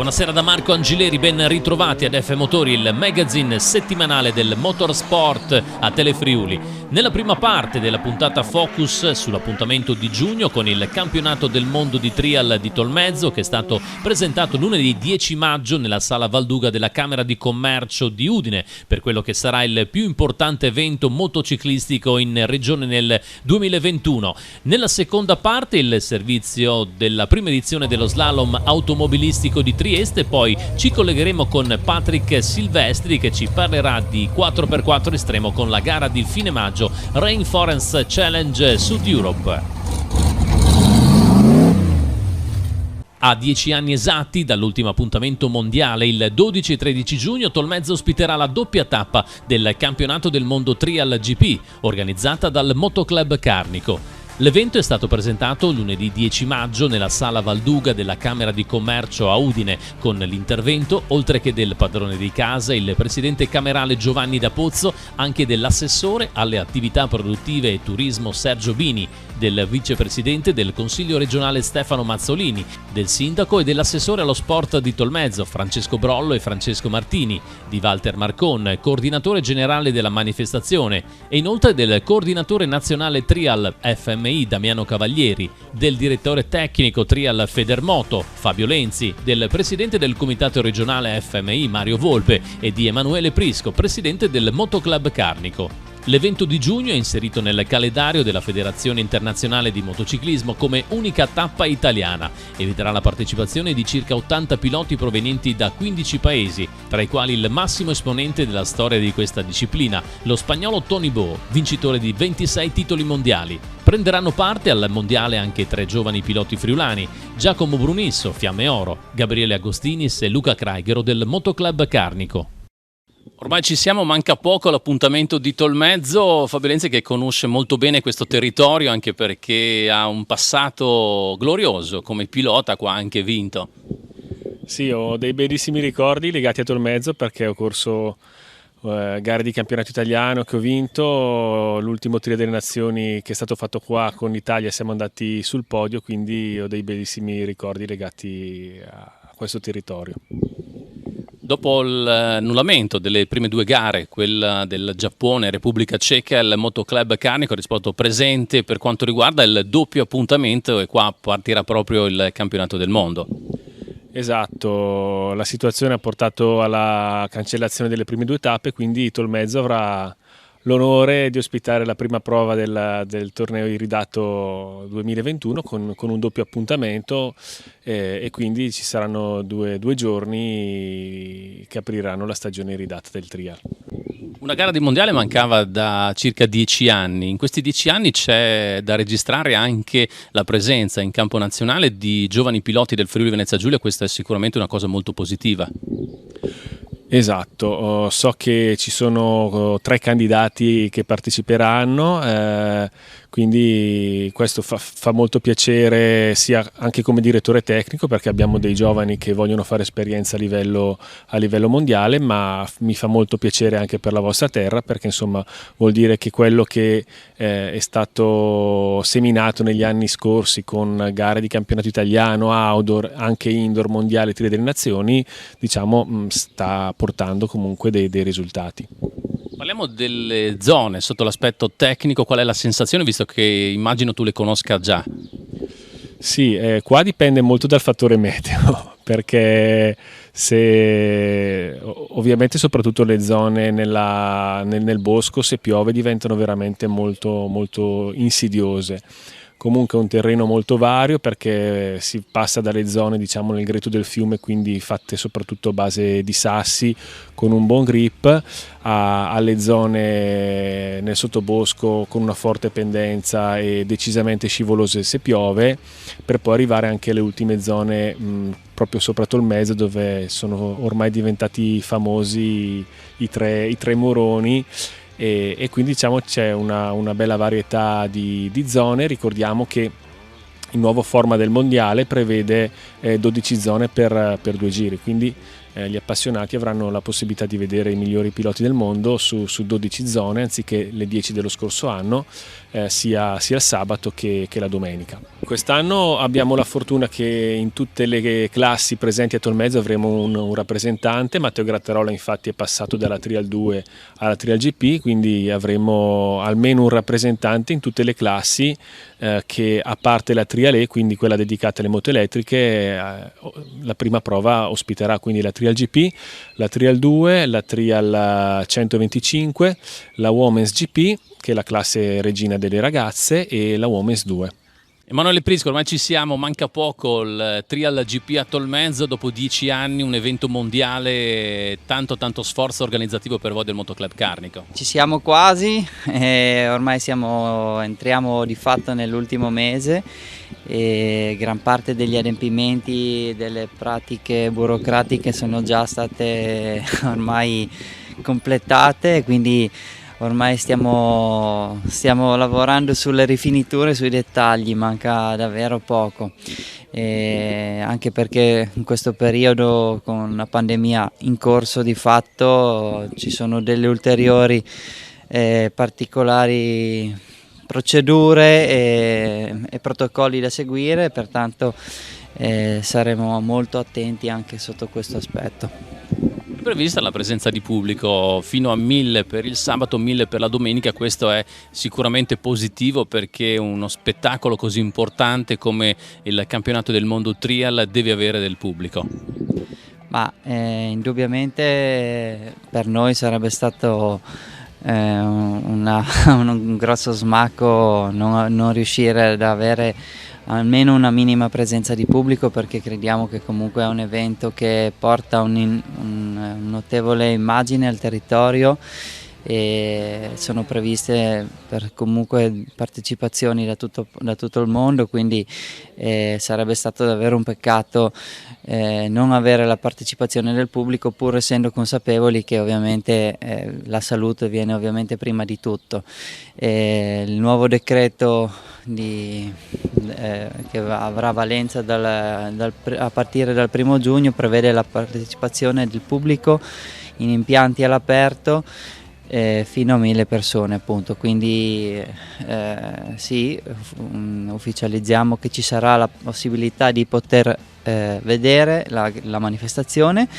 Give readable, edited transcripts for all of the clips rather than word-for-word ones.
Buonasera da Marco Angileri, ben ritrovati ad F Motori, il magazine settimanale del motorsport a Telefriuli. Nella prima parte della puntata focus sull'appuntamento di giugno con il campionato del mondo di trial di Tolmezzo, che è stato presentato lunedì 10 maggio nella sala Valduga della Camera di Commercio di Udine, per quello che sarà il più importante evento motociclistico in regione nel 2021. Nella seconda parte il servizio della prima edizione dello slalom automobilistico di Trieste, poi ci collegheremo con Patrick Silvestri che ci parlerà di 4x4 estremo con la gara di fine maggio Rainforest Challenge Sud Europe. A 10 anni esatti dall'ultimo appuntamento mondiale, il 12 e 13 giugno, Tolmezzo ospiterà la doppia tappa del campionato del mondo Trial GP, organizzata dal Motoclub Carnico. L'evento è stato presentato lunedì 10 maggio nella sala Valduga della Camera di Commercio a Udine, con l'intervento, oltre che del padrone di casa, il presidente camerale Giovanni D'Apozzo, anche dell'assessore alle attività produttive e turismo Sergio Bini, del vicepresidente del Consiglio regionale Stefano Mazzolini, del sindaco e dell'assessore allo sport di Tolmezzo Francesco Brollo e Francesco Martini, di Walter Marcon, coordinatore generale della manifestazione, e inoltre del coordinatore nazionale Trial FMI Damiano Cavalieri, del direttore tecnico Trial Federmoto Fabio Lenzi, del presidente del comitato regionale FMI Mario Volpe e di Emanuele Prisco, presidente del Motoclub Carnico. L'evento di giugno è inserito nel calendario della Federazione Internazionale di Motociclismo come unica tappa italiana e vedrà la partecipazione di circa 80 piloti provenienti da 15 paesi, tra i quali il massimo esponente della storia di questa disciplina, lo spagnolo Tony Bo, vincitore di 26 titoli mondiali. Prenderanno parte al mondiale anche 3 giovani piloti friulani, Giacomo Brunisso, Fiamme Oro, Gabriele Agostinis e Luca Craighero del Motoclub Carnico. Ormai ci siamo, manca poco all'appuntamento di Tolmezzo. Fabio Lenzi, che conosce molto bene questo territorio anche perché ha un passato glorioso come pilota, qua ha anche vinto. Sì, ho dei bellissimi ricordi legati a Tolmezzo perché ho corso gare di campionato italiano che ho vinto, l'ultimo Trio delle Nazioni che è stato fatto qua con l'Italia, siamo andati sul podio, quindi ho dei bellissimi ricordi legati a questo territorio. Dopo l'annullamento delle prime 2 gare, quella del Giappone e Repubblica Ceca, il Motoclub Carnico ha risposto presente per quanto riguarda il doppio appuntamento e qua partirà proprio il campionato del mondo. Esatto, la situazione ha portato alla cancellazione delle prime 2 tappe, quindi Tolmezzo avrà l'onore di ospitare la prima prova del torneo iridato 2021 con un doppio appuntamento e quindi ci saranno due giorni che apriranno la stagione iridata del trial. Una gara di mondiale mancava da circa 10 anni. In questi 10 anni c'è da registrare anche la presenza in campo nazionale di giovani piloti del Friuli Venezia Giulia. Questa è sicuramente una cosa molto positiva. Esatto, so che ci sono 3 candidati che parteciperanno, quindi questo fa molto piacere sia anche come direttore tecnico perché abbiamo dei giovani che vogliono fare esperienza a livello mondiale, ma mi fa molto piacere anche per la vostra terra perché insomma vuol dire che quello che è stato seminato negli anni scorsi con gare di campionato italiano, outdoor, anche indoor, mondiale, Trio delle Nazioni, diciamo sta portando comunque dei risultati. Parliamo delle zone sotto l'aspetto tecnico, qual è la sensazione visto che immagino tu le conosca già? Sì, qua dipende molto dal fattore meteo perché ovviamente soprattutto le zone nel bosco se piove diventano veramente molto, molto insidiose. Comunque è un terreno molto vario perché si passa dalle zone diciamo nel greto del fiume, quindi fatte soprattutto a base di sassi con un buon grip, alle zone nel sottobosco con una forte pendenza e decisamente scivolose se piove, per poi arrivare anche alle ultime zone proprio sopra Tolmezzo dove sono ormai diventati famosi i tre moroni. E quindi diciamo c'è una bella varietà di zone. Ricordiamo che il nuovo format del mondiale prevede 12 zone per 2 giri, quindi gli appassionati avranno la possibilità di vedere i migliori piloti del mondo su 12 zone anziché le 10 dello scorso anno, sia il sabato che la domenica. Quest'anno abbiamo la fortuna che in tutte le classi presenti a Tolmezzo avremo un rappresentante. Matteo Grattarola infatti è passato dalla Trial 2 alla Trial GP, quindi avremo almeno un rappresentante in tutte le classi, che a parte la Trial E, quindi quella dedicata alle moto elettriche, la prima prova ospiterà quindi la Trial GP, la Trial 2, la Trial 125, la Women's GP, che è la classe regina delle ragazze, e la Women's 2. Emanuele Prisco, ormai ci siamo, manca poco, il Trial GP a Tolmezzo, dopo 10 anni, un evento mondiale, tanto sforzo organizzativo per voi del Motoclub Carnico. Ci siamo quasi, ormai entriamo di fatto nell'ultimo mese e gran parte degli adempimenti, delle pratiche burocratiche sono già state ormai completate, quindi ormai stiamo lavorando sulle rifiniture, sui dettagli, manca davvero poco, anche perché in questo periodo con la pandemia in corso di fatto ci sono delle ulteriori particolari procedure e protocolli da seguire, pertanto saremo molto attenti anche sotto questo aspetto. È prevista la presenza di pubblico fino a 1000 per il sabato, 1000 per la domenica. Questo è sicuramente positivo perché uno spettacolo così importante come il campionato del mondo trial deve avere del pubblico. Ma indubbiamente per noi sarebbe stato un grosso smacco non riuscire ad avere almeno una minima presenza di pubblico, perché crediamo che comunque è un evento che porta un notevole immagine al territorio e sono previste per comunque partecipazioni da tutto il mondo, quindi sarebbe stato davvero un peccato non avere la partecipazione del pubblico, pur essendo consapevoli che ovviamente la salute viene ovviamente prima di tutto. Il nuovo decreto che avrà valenza a partire dal 1° giugno prevede la partecipazione del pubblico in impianti all'aperto fino a 1000 persone, appunto. Quindi sì, ufficializziamo che ci sarà la possibilità di poter vedere la manifestazione,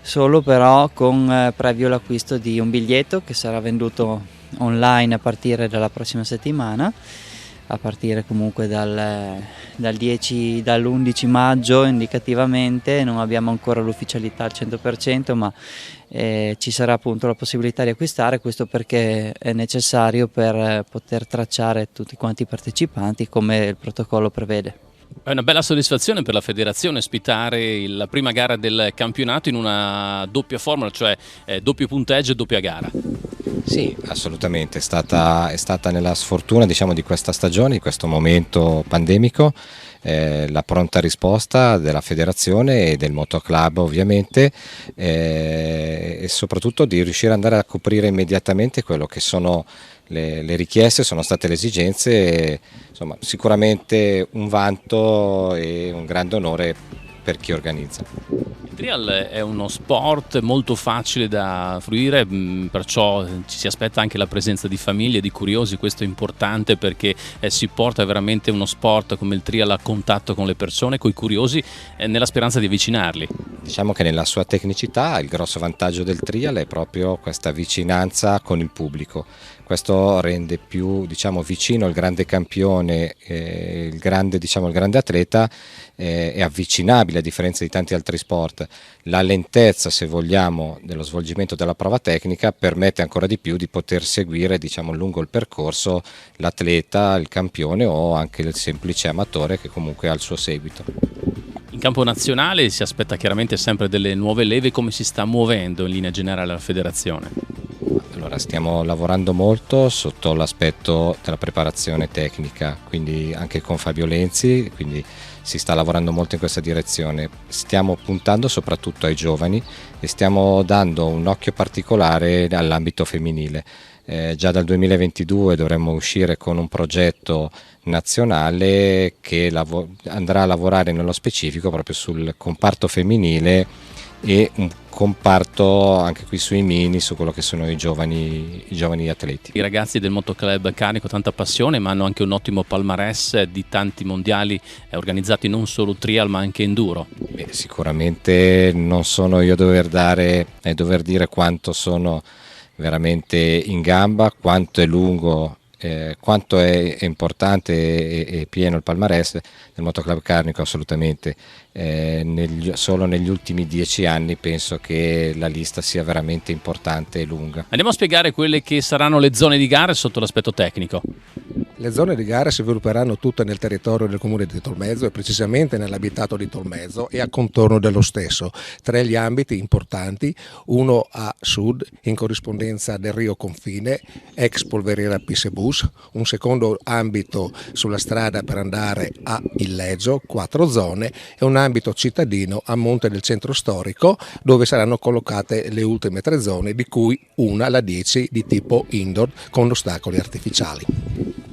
solo però con previo l'acquisto di un biglietto che sarà venduto online a partire dalla prossima settimana, a partire comunque dall'11 maggio indicativamente. Non abbiamo ancora l'ufficialità al 100%, ma ci sarà appunto la possibilità di acquistare, questo perché è necessario per poter tracciare tutti quanti i partecipanti come il protocollo prevede. È una bella soddisfazione per la federazione ospitare la prima gara del campionato in una doppia formula, cioè doppio punteggio e doppia gara. Sì, assolutamente, è stata nella sfortuna, diciamo, di questa stagione, di questo momento pandemico, la pronta risposta della federazione e del motoclub ovviamente, e soprattutto di riuscire ad andare a coprire immediatamente quello che sono le richieste, sono state le esigenze. Insomma, sicuramente un vanto e un grande onore per chi organizza. Il trial è uno sport molto facile da fruire, perciò ci si aspetta anche la presenza di famiglie, di curiosi. Questo è importante perché si porta veramente uno sport come il trial a contatto con le persone, con i curiosi, nella speranza di avvicinarli. Diciamo che nella sua tecnicità il grosso vantaggio del trial è proprio questa vicinanza con il pubblico. Questo rende più, diciamo, vicino il grande campione, il grande atleta, è avvicinabile a differenza di tanti altri sport. La lentezza, se vogliamo, dello svolgimento della prova tecnica permette ancora di più di poter seguire, diciamo, lungo il percorso l'atleta, il campione o anche il semplice amatore che comunque ha il suo seguito. In campo nazionale si aspetta chiaramente sempre delle nuove leve. Come si sta muovendo in linea generale la federazione? Allora, stiamo lavorando molto sotto l'aspetto della preparazione tecnica, quindi anche con Fabio Lenzi, quindi si sta lavorando molto in questa direzione. Stiamo puntando soprattutto ai giovani e stiamo dando un occhio particolare all'ambito femminile. Già dal 2022 dovremmo uscire con un progetto nazionale che andrà a lavorare nello specifico proprio sul comparto femminile e un comparto anche qui sui mini, su quello che sono i giovani atleti. I ragazzi del Motoclub Carnico tanta passione, ma hanno anche un ottimo palmarès di tanti mondiali organizzati non solo trial ma anche enduro. Sicuramente non sono io a dover dire quanto sono veramente in gamba, quanto è lungo, quanto è importante e pieno il palmarès del Motoclub Carnico. Assolutamente. Solo negli ultimi 10 anni penso che la lista sia veramente importante e lunga. Andiamo a spiegare quelle che saranno le zone di gara sotto l'aspetto tecnico. Le zone di gara si svilupperanno tutte nel territorio del comune di Tolmezzo e precisamente nell'abitato di Tolmezzo e a contorno dello stesso. 3 gli ambiti importanti, uno a sud in corrispondenza del Rio Confine, ex polveriera Pissebus, un secondo ambito sulla strada per andare a Illeggio, 4 zone, e un ambito cittadino a monte del centro storico dove saranno collocate le ultime 3 zone, di cui una, la 10, di tipo indoor con ostacoli artificiali.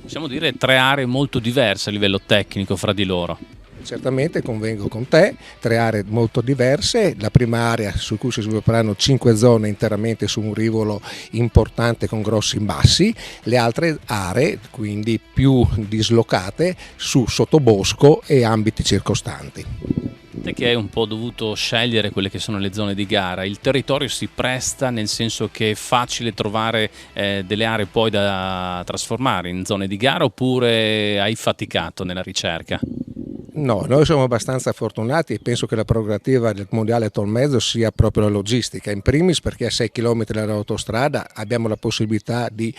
Possiamo dire 3 aree molto diverse a livello tecnico fra di loro. Certamente convengo con te, 3 aree molto diverse, la prima area su cui si svilupperanno 5 zone interamente su un rivolo importante con grossi massi, le altre aree quindi più dislocate su sottobosco e ambiti circostanti. Te che hai un po' dovuto scegliere quelle che sono le zone di gara, il territorio si presta nel senso che è facile trovare delle aree poi da trasformare in zone di gara, oppure hai faticato nella ricerca? No, noi siamo abbastanza fortunati e penso che la prerogativa del mondiale Tolmezzo sia proprio la logistica, in primis perché a 6 km dall'autostrada abbiamo la possibilità di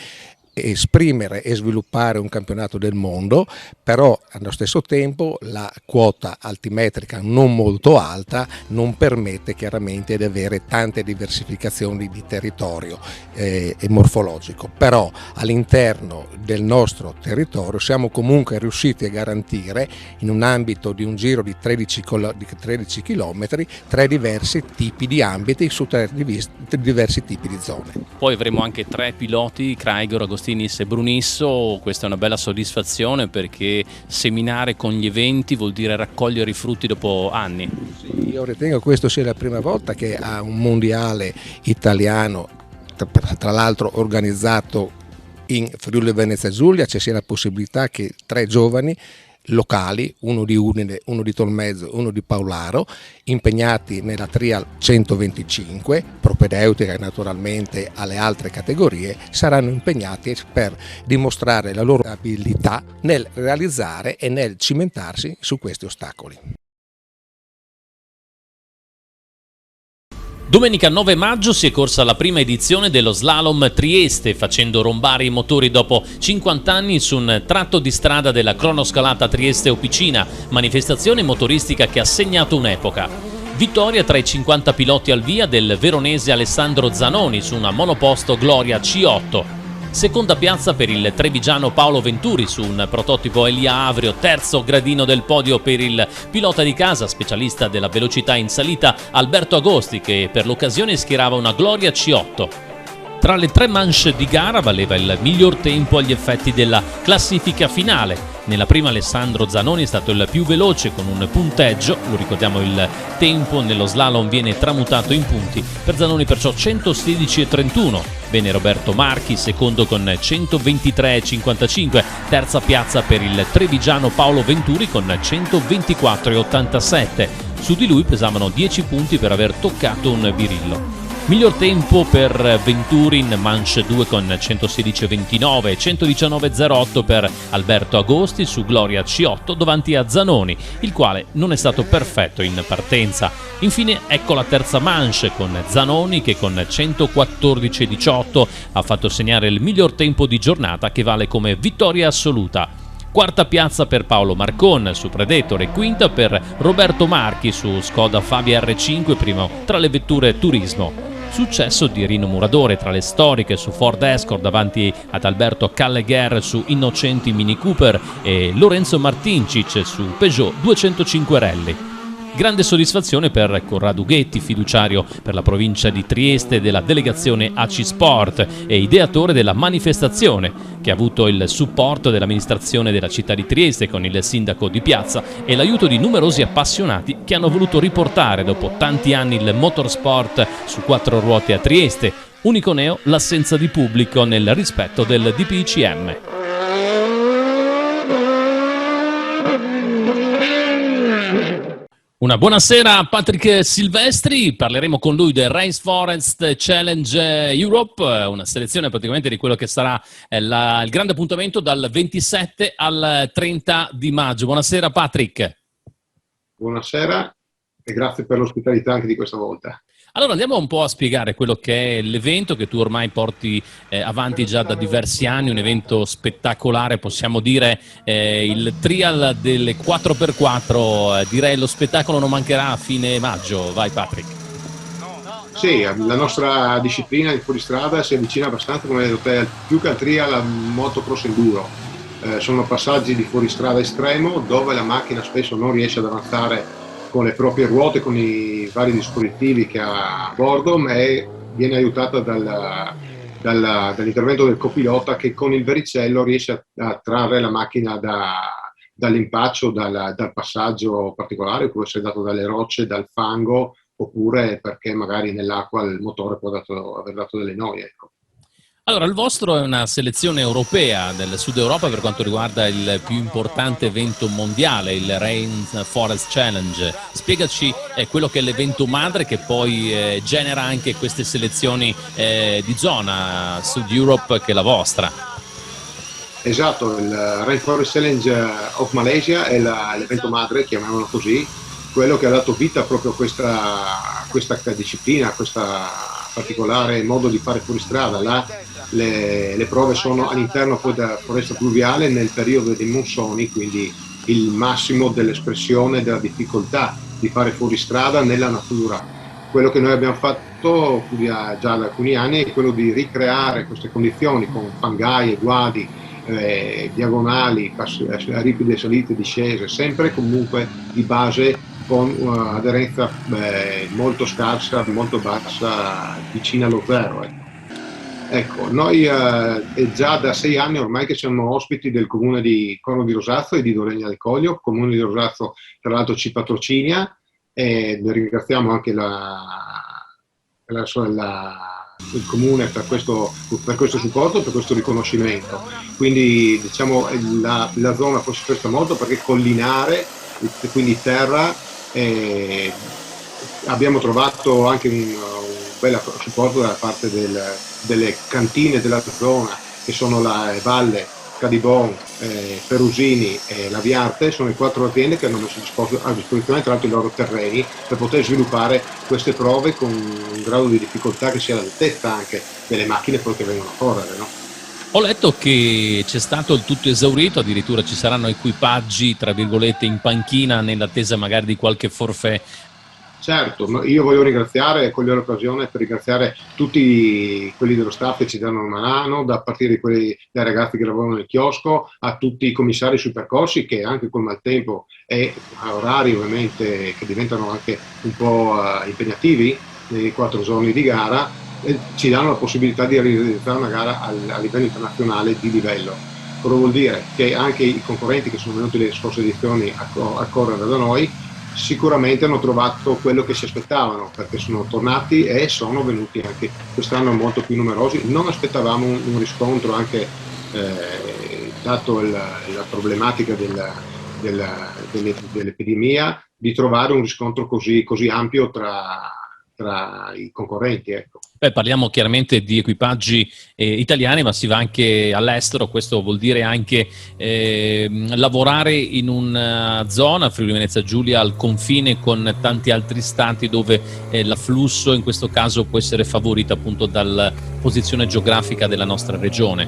esprimere e sviluppare un campionato del mondo, però allo stesso tempo la quota altimetrica non molto alta non permette chiaramente di avere tante diversificazioni di territorio e morfologico, però all'interno del nostro territorio siamo comunque riusciti a garantire in un ambito di un giro di 13 km 3 diversi tipi di ambiti su 3 diversi tipi di zone. Poi avremo anche 3 piloti, Craiger, Agostini e Brunisso. Questa è una bella soddisfazione perché seminare con gli eventi vuol dire raccogliere i frutti dopo anni. Sì, io ritengo che questo sia la prima volta che a un mondiale italiano, tra l'altro organizzato in Friuli Venezia Giulia, ci sia la possibilità che 3 giovani locali, uno di Udine, uno di Tolmezzo, uno di Paolaro, impegnati nella Trial 125, propedeutica naturalmente alle altre categorie, saranno impegnati per dimostrare la loro abilità nel realizzare e nel cimentarsi su questi ostacoli. Domenica 9 maggio si è corsa la prima edizione dello Slalom Trieste, facendo rombare i motori dopo 50 anni su un tratto di strada della cronoscalata Trieste Opicina, manifestazione motoristica che ha segnato un'epoca. Vittoria tra i 50 piloti al via del veronese Alessandro Zanoni su una monoposto Gloria C8. Seconda piazza per il trevigiano Paolo Venturi su un prototipo Elia Avrio, terzo gradino del podio per il pilota di casa, specialista della velocità in salita Alberto Agosti, che per l'occasione schierava una Gloria C8. Tra le 3 manche di gara valeva il miglior tempo agli effetti della classifica finale. Nella prima Alessandro Zanoni è stato il più veloce con un punteggio, lo ricordiamo, il tempo nello slalom viene tramutato in punti, per Zanoni perciò 116,31. Bene Roberto Marchi, secondo con 123,55, terza piazza per il trevigiano Paolo Venturi con 124,87. Su di lui pesavano 10 punti per aver toccato un birillo. Miglior tempo per Venturi in manche 2 con 116,29 e 119,08 per Alberto Agosti su Gloria C8 davanti a Zanoni, il quale non è stato perfetto in partenza. Infine ecco la terza manche con Zanoni che con 114,18 ha fatto segnare il miglior tempo di giornata, che vale come vittoria assoluta. Quarta piazza per Paolo Marcon su Predator e quinta per Roberto Marchi su Skoda Fabia R5, primo tra le vetture turismo. Successo di Rino Muradore tra le storiche su Ford Escort davanti ad Alberto Callegher su Innocenti Mini Cooper e Lorenzo Martincic su Peugeot 205 Rally. Grande soddisfazione per Corrado Ghetti, fiduciario per la provincia di Trieste della delegazione AC Sport e ideatore della manifestazione, che ha avuto il supporto dell'amministrazione della città di Trieste con il sindaco di piazza e l'aiuto di numerosi appassionati che hanno voluto riportare dopo tanti anni il motorsport su 4 ruote a Trieste. Unico neo l'assenza di pubblico nel rispetto del DPCM. Una buonasera a Patrick Silvestri, parleremo con lui del Rainforest Challenge Europe, una selezione praticamente di quello che sarà il grande appuntamento dal 27 al 30 di maggio. Buonasera Patrick. Buonasera e grazie per l'ospitalità anche di questa volta. Allora andiamo un po' a spiegare quello che è l'evento che tu ormai porti avanti già da diversi anni, un evento spettacolare, possiamo dire il trial delle 4x4, direi lo spettacolo non mancherà a fine maggio, vai Patrick. Sì, la nostra disciplina di fuoristrada si avvicina abbastanza, come hai detto te, più che al trial al motocross enduro. Sono passaggi di fuoristrada estremo dove la macchina spesso non riesce ad avanzare con le proprie ruote, con i vari dispositivi che ha a bordo, ma viene aiutata dall'intervento del copilota che con il vericello riesce a trarre la macchina dall'impaccio, dal passaggio particolare, può essere dato dalle rocce, dal fango, oppure perché magari nell'acqua il motore può aver dato delle noie. Ecco. Allora, il vostro è una selezione europea del Sud Europa per quanto riguarda il più importante evento mondiale, il Rainforest Challenge. Spiegaci quello che è l'evento madre che poi genera anche queste selezioni di zona Sud Europe che è la vostra. Esatto, il Rainforest Challenge of Malaysia è l'evento madre, chiamiamolo così, quello che ha dato vita proprio a questa disciplina, a questo particolare modo di fare fuoristrada. Là le prove sono all'interno poi della foresta pluviale nel periodo dei monsoni, quindi il massimo dell'espressione della difficoltà di fare fuoristrada nella natura. Quello che noi abbiamo fatto già da alcuni anni è quello di ricreare queste condizioni con fangaie, guadi, diagonali, ripide salite, discese, sempre comunque di base con un'aderenza molto scarsa, molto bassa, vicina allo zero. Ecco, noi è già da 6 anni ormai che siamo ospiti del comune di Corno di Rosazzo e di Doregna del Coglio. Il comune di Rosazzo tra l'altro ci patrocina e ringraziamo anche il comune per questo supporto, per questo riconoscimento. Quindi diciamo la zona poi si presta molto perché è collinare, quindi terra. Abbiamo trovato anche un bel supporto da parte delle cantine della zona che sono la Valle, Cadibon, Perusini e la Viarte. Sono le 4 aziende che hanno messo a disposizione tra l'altro i loro terreni per poter sviluppare queste prove con un grado di difficoltà che sia all'altezza anche delle macchine poi che vengono a correre, no? Ho letto che c'è stato il tutto esaurito, addirittura ci saranno equipaggi tra virgolette in panchina nell'attesa magari di qualche forfait. Certo, io voglio cogliere l'occasione per ringraziare tutti quelli dello staff che ci danno una mano, da partire dai ragazzi che lavorano nel chiosco, a tutti i commissari sui percorsi che anche col maltempo e a orari ovviamente che diventano anche un po' impegnativi nei 4 giorni di gara, ci danno la possibilità di realizzare una gara a livello internazionale di livello. Cosa vuol dire? Che anche i concorrenti che sono venuti le scorse edizioni a correre da noi sicuramente hanno trovato quello che si aspettavano, perché sono tornati e sono venuti anche quest'anno molto più numerosi. Non aspettavamo un riscontro anche dato la problematica dell'epidemia, di trovare un riscontro così ampio tra i concorrenti. Ecco. Beh, parliamo chiaramente di equipaggi italiani, ma si va anche all'estero. Questo vuol dire anche lavorare in una zona, Friuli Venezia Giulia, al confine con tanti altri stati dove l'afflusso in questo caso può essere favorito appunto dalla posizione geografica della nostra regione.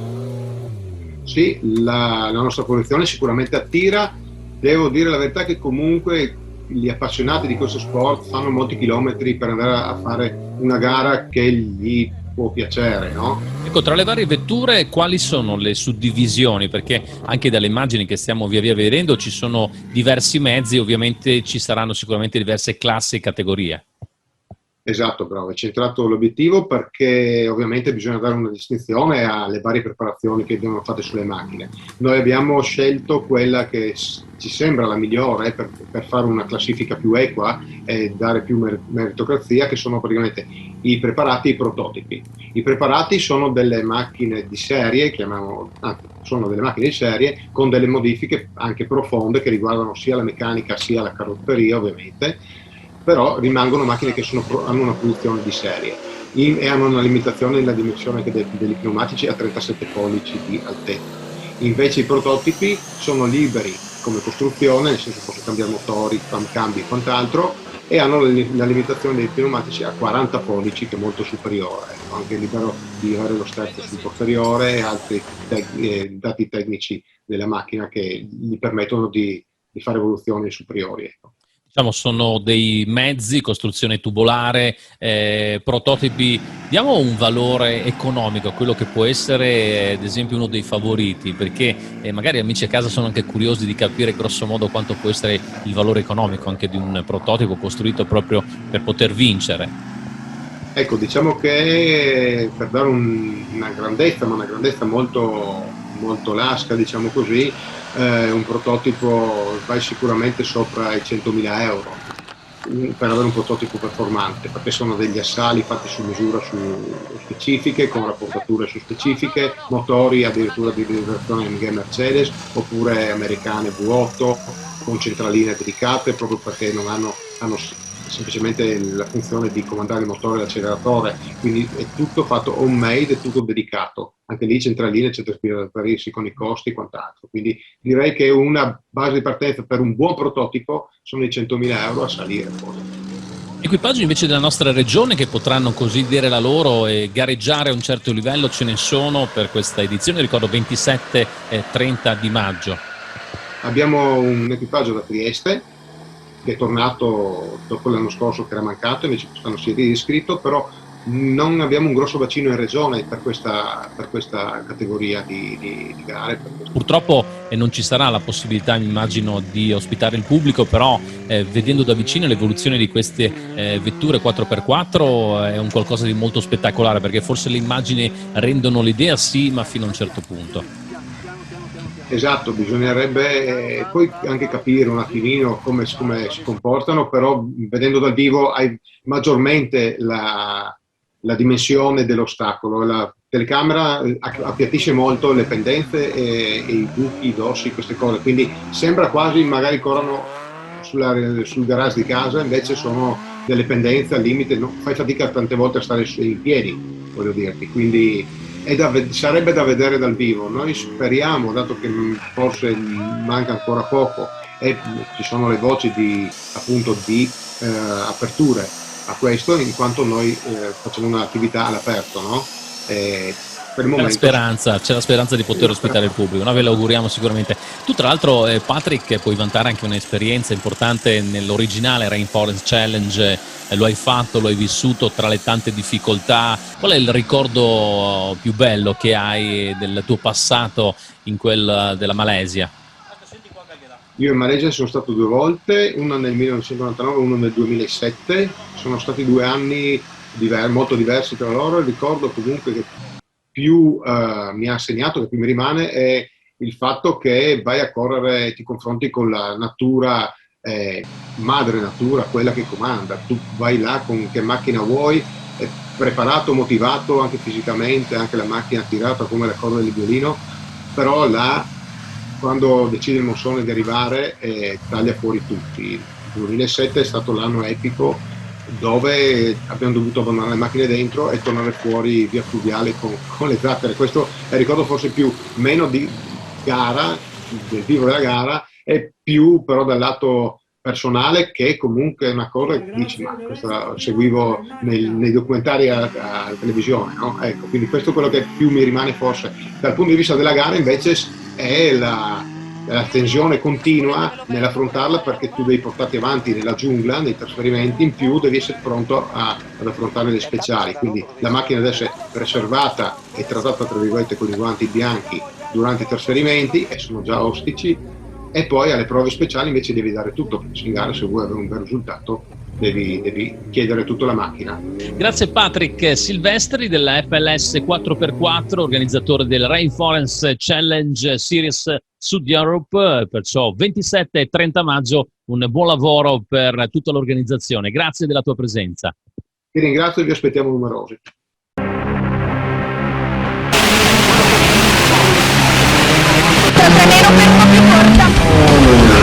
Sì, la nostra posizione sicuramente attira. Devo dire la verità che comunque gli appassionati di questo sport fanno molti chilometri per andare a fare una gara che gli può piacere, no? Ecco, tra le varie vetture quali sono le suddivisioni? Perché anche dalle immagini che stiamo via via vedendo ci sono diversi mezzi, ovviamente ci saranno sicuramente diverse classi e categorie. Esatto, bravo, è centrato l'obiettivo perché ovviamente bisogna dare una distinzione alle varie preparazioni che vengono fatte sulle macchine. Noi abbiamo scelto quella che ci sembra la migliore per fare una classifica più equa e dare più meritocrazia, che sono praticamente i preparati e i prototipi. I preparati sono delle macchine di serie, sono delle macchine di serie con delle modifiche anche profonde che riguardano sia la meccanica sia la carrozzeria ovviamente, però rimangono macchine che hanno una produzione di serie e hanno una limitazione nella dimensione anche degli pneumatici a 37 pollici di altezza. Invece i prototipi sono liberi come costruzione, nel senso che possono cambiare motori, cambi e quant'altro, e hanno la limitazione dei pneumatici a 40 pollici, che è molto superiore, anche libero di avere lo sterzo sul posteriore e altri dati tecnici della macchina che gli permettono di fare evoluzioni superiori. Ecco. Diciamo, sono dei mezzi, costruzione tubolare, prototipi. Diamo un valore economico a quello che può essere, ad esempio, uno dei favoriti, perché magari amici a casa sono anche curiosi di capire grosso modo quanto può essere il valore economico anche di un prototipo costruito proprio per poter vincere. Ecco, diciamo che per dare una grandezza, ma una grandezza molto, molto lasca, diciamo così, un prototipo vai sicuramente sopra i 100.000 euro per avere un prototipo performante, perché sono degli assali fatti su misura su specifiche, con rapportature su specifiche, motori addirittura di versione MG Mercedes oppure americane V8 con centraline dedicate, proprio perché non hanno semplicemente la funzione di comandare il motore e l'acceleratore, quindi è tutto fatto homemade, è tutto dedicato, anche lì centraline c'è da parirsi con i costi e quant'altro, quindi direi che una base di partenza per un buon prototipo sono i 100.000 euro a salire poi. Equipaggi invece della nostra regione che potranno così dire la loro e gareggiare a un certo livello ce ne sono per questa edizione, ricordo 27 e 30 di maggio. Abbiamo un equipaggio da Trieste che è tornato dopo l'anno scorso che era mancato, invece quest'anno si è riscritto, però non abbiamo un grosso bacino in regione per questa categoria di gare. Purtroppo non ci sarà la possibilità, immagino, di ospitare il pubblico, però vedendo da vicino l'evoluzione di queste vetture 4x4 è un qualcosa di molto spettacolare, perché forse le immagini rendono l'idea, sì, ma fino a un certo punto. Esatto, bisognerebbe poi anche capire un attimino come si comportano, però vedendo dal vivo hai maggiormente la dimensione dell'ostacolo. La telecamera appiattisce molto le pendenze e i buchi, i dossi, queste cose, quindi sembra quasi magari corrono sul garage di casa, invece sono delle pendenze al limite, fai fatica tante volte a stare in piedi, voglio dirti, quindi sarebbe da vedere dal vivo. Noi speriamo, dato che forse manca ancora poco e ci sono le voci di aperture a questo, in quanto noi facciamo un'attività all'aperto, no? Per il momento C'è la speranza di poter ospitare il pubblico, noi ve lo auguriamo sicuramente. Tu tra l'altro Patrick puoi vantare anche un'esperienza importante nell'originale Rainforest Challenge, lo hai fatto, lo hai vissuto tra le tante difficoltà. Qual è il ricordo più bello che hai del tuo passato in quel della Malesia? Io in Malesia sono stato 2 volte, una nel 1999 e uno nel 2007, sono stati 2 anni molto diversi tra loro. Ricordo comunque che più mi ha segnato, che più mi rimane, è il fatto che vai a correre, ti confronti con la natura, madre natura, quella che comanda. Tu vai là con che macchina vuoi, preparato, motivato anche fisicamente, anche la macchina tirata come la corda del violino, però là quando decide il Monsone di arrivare taglia fuori tutti. Il 2007 è stato l'anno epico dove abbiamo dovuto abbandonare le macchine dentro e tornare fuori via fluviale con le zattere. Questo è il ricordo forse meno di gara, del vivo della gara, e più però dal lato personale, che comunque è una cosa che dici, ma questo la seguivo nei documentari a televisione, no? Ecco, quindi questo è quello che più mi rimane forse. Dal punto di vista della gara invece è la tensione continua nell'affrontarla, perché tu devi portarti avanti nella giungla, nei trasferimenti, in più devi essere pronto ad affrontare le speciali, quindi la macchina deve essere preservata e trattata tra virgolette con i guanti bianchi durante i trasferimenti, e sono già ostici, e poi alle prove speciali invece devi dare tutto, perché in gara se vuoi avere un bel risultato devi chiedere tutta la macchina. Grazie Patrick Silvestri della FLS 4x4, organizzatore del Rainforest Challenge Series Sud Europe, perciò 27 e 30 maggio, un buon lavoro per tutta l'organizzazione. Grazie della tua presenza. Ti ringrazio e vi aspettiamo numerosi. Treno per più corta.